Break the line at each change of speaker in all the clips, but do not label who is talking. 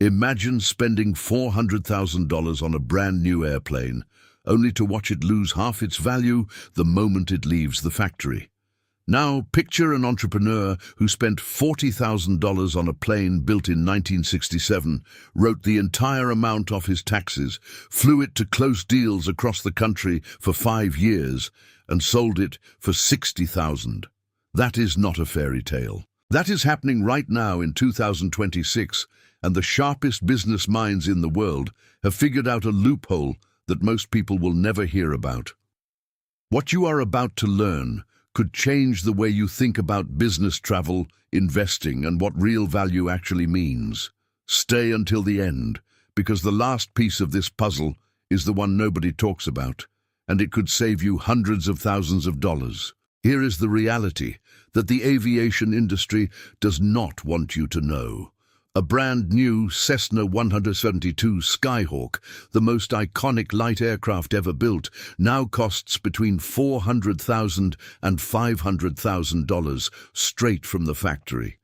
Imagine spending $400,000 on a brand new airplane, only to watch it lose half its value the moment it leaves the factory. Now, picture an entrepreneur who spent $40,000 on a plane built in 1967, wrote the entire amount off his taxes, flew it to close deals across the country for 5 years, and sold it for $60,000. That is not a fairy tale. That is happening right now in 2026, and the sharpest business minds in the world have figured out a loophole that most people will never hear about. What you are about to learn could change the way you think about business travel, investing, and what real value actually means. Stay until the end, because the last piece of this puzzle is the one nobody talks about, and it could save you hundreds of thousands of dollars. Here is the reality that the aviation industry does not want you to know. A brand new Cessna 172 Skyhawk, the most iconic light aircraft ever built, now costs between $400,000 and $500,000 straight from the factory.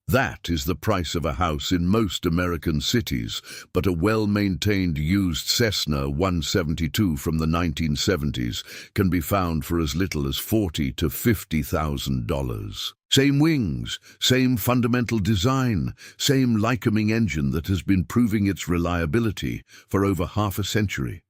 That is the price of a house in most American cities, but a well-maintained used Cessna 172 from the 1970s can be found for as little as $40,000 to $50,000. Same wings, same fundamental design, same Lycoming engine that has been proving its reliability for over half a century.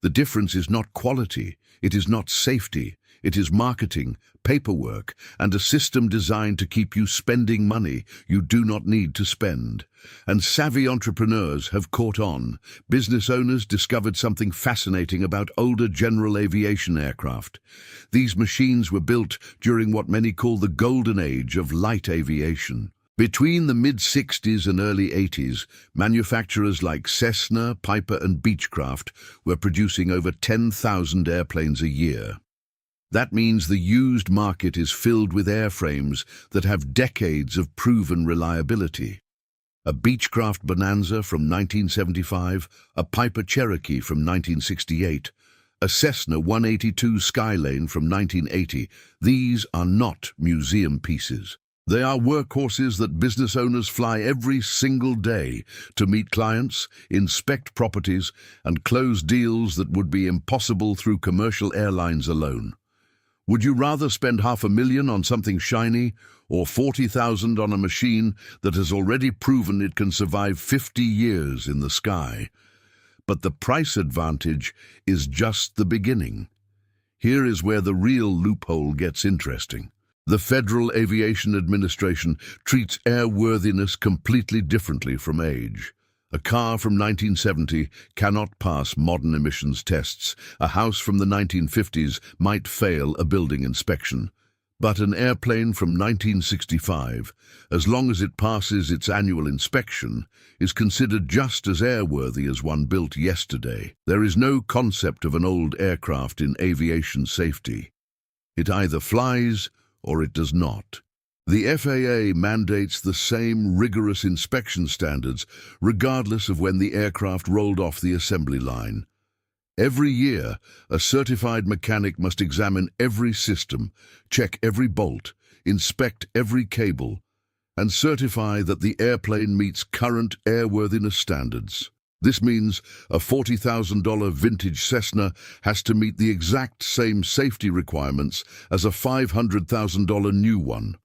The difference is not quality, it is not safety, it is marketing, paperwork, and a system designed to keep you spending money you do not need to spend. And savvy entrepreneurs have caught on. Business owners discovered something fascinating about older general aviation aircraft. These machines were built during what many call the golden age of light aviation. Between the mid-60s and early 80s, manufacturers like Cessna, Piper, and Beechcraft were producing over 10,000 airplanes a year. That means the used market is filled with airframes that have decades of proven reliability. A Beechcraft Bonanza from 1975, a Piper Cherokee from 1968, a Cessna 182 Skylane from 1980. These are not museum pieces. They are workhorses that business owners fly every single day to meet clients, inspect properties, and close deals that would be impossible through commercial airlines alone. Would you rather spend $500,000 on something shiny or $40,000 on a machine that has already proven it can survive 50 years in the sky? But the price advantage is just the beginning. Here is where the real loophole gets interesting. The Federal Aviation Administration treats airworthiness completely differently from age. A car from 1970 cannot pass modern emissions tests. A house from the 1950s might fail a building inspection. But an airplane from 1965, as long as it passes its annual inspection, is considered just as airworthy as one built yesterday. There is no concept of an old aircraft in aviation safety. It either flies or it does not. The FAA mandates the same rigorous inspection standards regardless of when the aircraft rolled off the assembly line. Every year, a certified mechanic must examine every system, check every bolt, inspect every cable, and certify that the airplane meets current airworthiness standards. This means a $40,000 vintage Cessna has to meet the exact same safety requirements as a $500,000 new one.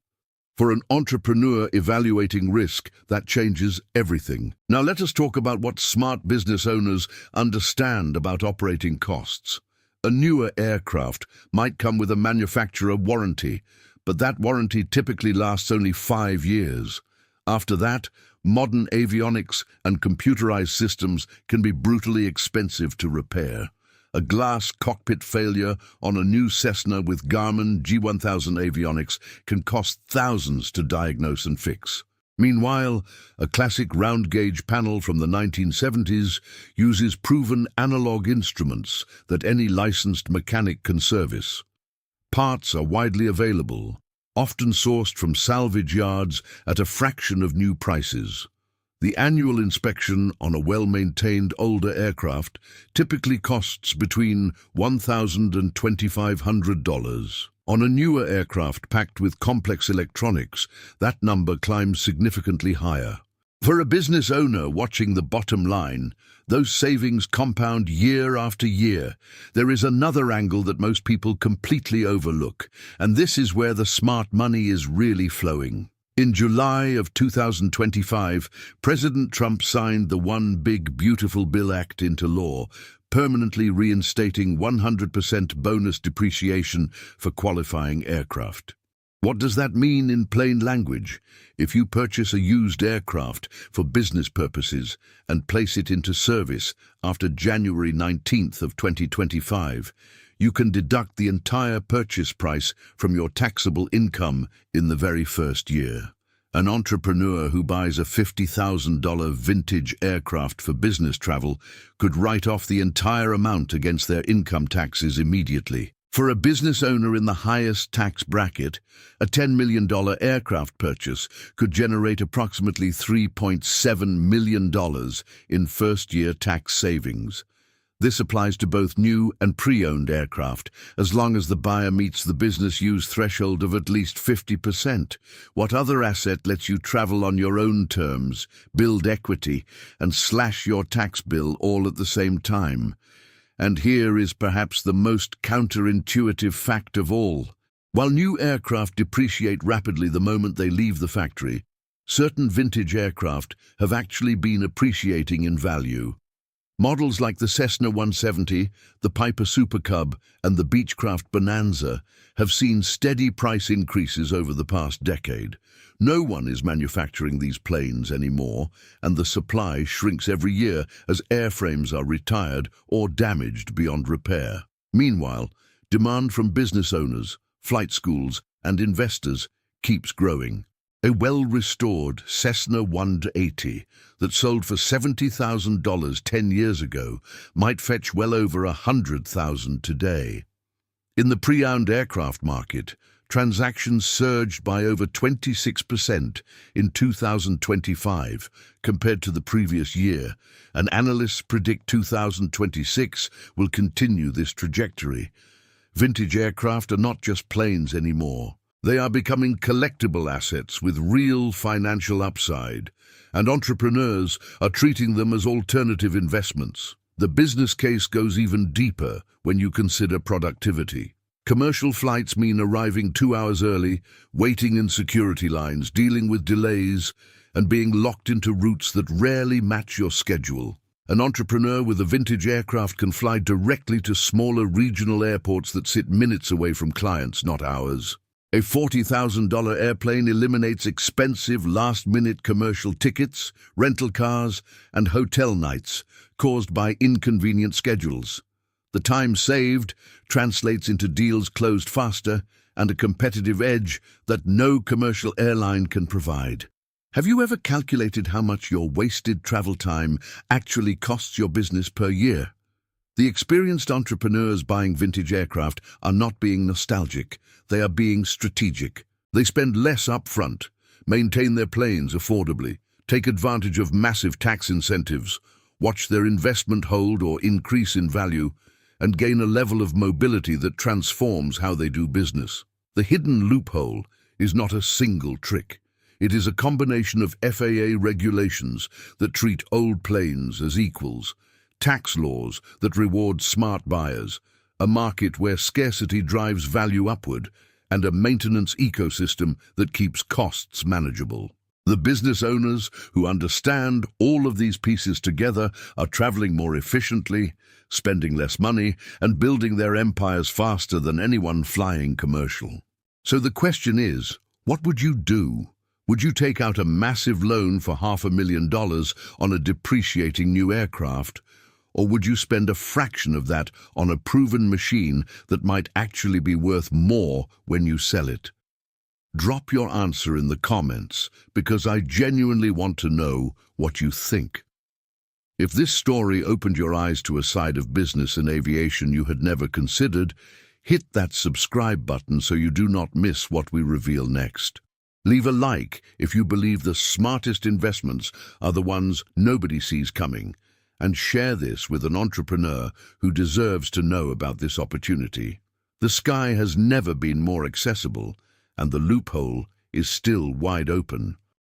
For an entrepreneur evaluating risk, that changes everything. Now let us talk about what smart business owners understand about operating costs. A newer aircraft might come with a manufacturer warranty, but that warranty typically lasts only 5 years. After that, modern avionics and computerized systems can be brutally expensive to repair. A glass cockpit failure on a new Cessna with Garmin G1000 avionics can cost thousands to diagnose and fix. Meanwhile, a classic round-gauge panel from the 1970s uses proven analog instruments that any licensed mechanic can service. Parts are widely available, often sourced from salvage yards at a fraction of new prices. The annual inspection on a well-maintained older aircraft typically costs between $1,000 and $2,500. On a newer aircraft packed with complex electronics, that number climbs significantly higher. For a business owner watching the bottom line, those savings compound year after year. There is another angle that most people completely overlook, and this is where the smart money is really flowing. In July of 2025, President Trump signed the One Big Beautiful Bill Act into law, permanently reinstating 100% bonus depreciation for qualifying aircraft. What does that mean in plain language? If you purchase a used aircraft for business purposes and place it into service after January 19th of 2025, you can deduct the entire purchase price from your taxable income in the very first year. An entrepreneur who buys a $50,000 vintage aircraft for business travel could write off the entire amount against their income taxes immediately. For a business owner in the highest tax bracket, a $10 million aircraft purchase could generate approximately $3.7 million in first-year tax savings. This applies to both new and pre-owned aircraft, as long as the buyer meets the business use threshold of at least 50%. What other asset lets you travel on your own terms, build equity, and slash your tax bill all at the same time? And here is perhaps the most counterintuitive fact of all. While new aircraft depreciate rapidly the moment they leave the factory, certain vintage aircraft have actually been appreciating in value. Models like the Cessna 170, the Piper Super Cub, and the Beechcraft Bonanza have seen steady price increases over the past decade. No one is manufacturing these planes anymore, and the supply shrinks every year as airframes are retired or damaged beyond repair. Meanwhile, demand from business owners, flight schools, and investors keeps growing. A well-restored Cessna 180 that sold for $70,000 10 years ago might fetch well over $100,000 today. In the pre-owned aircraft market, transactions surged by over 26% in 2025 compared to the previous year, and analysts predict 2026 will continue this trajectory. Vintage aircraft are not just planes anymore. They are becoming collectible assets with real financial upside, and entrepreneurs are treating them as alternative investments. The business case goes even deeper when you consider productivity. Commercial flights mean arriving 2 hours early, waiting in security lines, dealing with delays, and being locked into routes that rarely match your schedule. An entrepreneur with a vintage aircraft can fly directly to smaller regional airports that sit minutes away from clients, not hours. A $40,000 airplane eliminates expensive last-minute commercial tickets, rental cars, and hotel nights caused by inconvenient schedules. The time saved translates into deals closed faster and a competitive edge that no commercial airline can provide. Have you ever calculated how much your wasted travel time actually costs your business per year? The experienced entrepreneurs buying vintage aircraft are not being nostalgic, they are being strategic. They spend less upfront, maintain their planes affordably, take advantage of massive tax incentives, watch their investment hold or increase in value, and gain a level of mobility that transforms how they do business. The hidden loophole is not a single trick. It is a combination of FAA regulations that treat old planes as equals, tax laws that reward smart buyers, a market where scarcity drives value upward, and a maintenance ecosystem that keeps costs manageable. The business owners who understand all of these pieces together are traveling more efficiently, spending less money, and building their empires faster than anyone flying commercial. So the question is, what would you do? Would you take out a massive loan for $500,000 on a depreciating new aircraft? Or would you spend a fraction of that on a proven machine that might actually be worth more when you sell it? Drop your answer in the comments, because I genuinely want to know what you think. If this story opened your eyes to a side of business and aviation you had never considered, hit that subscribe button so you do not miss what we reveal next. Leave a like if you believe the smartest investments are the ones nobody sees coming, and share this with an entrepreneur who deserves to know about this opportunity. The sky has never been more accessible, and the loophole is still wide open.